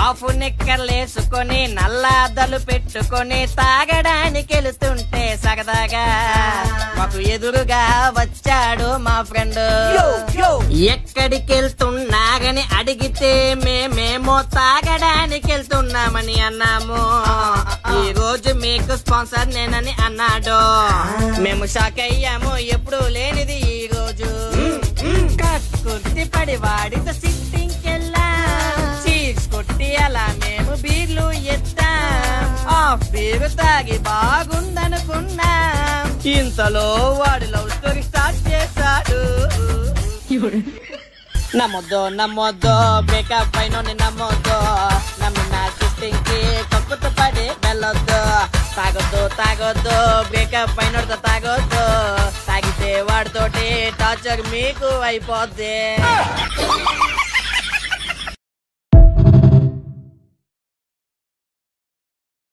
Of నిక్కర్లేసుకొని నల్లాదలు పెట్టుకొని తాగడానికి వెళుతుంటే సరదాగా మాకు ఎదురుగా వచ్చాడు మా ఫ్రెండ్. ఎక్కడికి వెళ్తున్నారని అడిగితే మేమేమో తాగడానికి వెళ్తున్నామని అన్నాము. ఈ రోజు మీకు స్పాన్సర్ నేనని అన్నాడు. మేము షాక్ అయ్యాము, ఎప్పుడు లేనిది ఈ రోజు. కక్కుర్తి పడి వాడితో సిట్టింగ్ కెళ్ళా, చీర్స్ కొట్టి అలా మేము బీర్లు ఎత్తాం. ఆ బీరు తాగి బాగుందనుకున్నాం, ఇంతలో వాడు లవ్ స్టోరీ స్టార్ట్ చేశాడు. నమ్మొద్దు బ్రేకప్ అయిన నమ్మొద్దు, నమ్మిన సిస్టింగ్ కి కక్కుర్తి పడి వెళ్ళొద్దు. తాగొద్దు బ్రేకప్ అయిన తాగొద్దు, తాగితే వాడితోటి టార్చర్ మీకు అయిపోద్ది.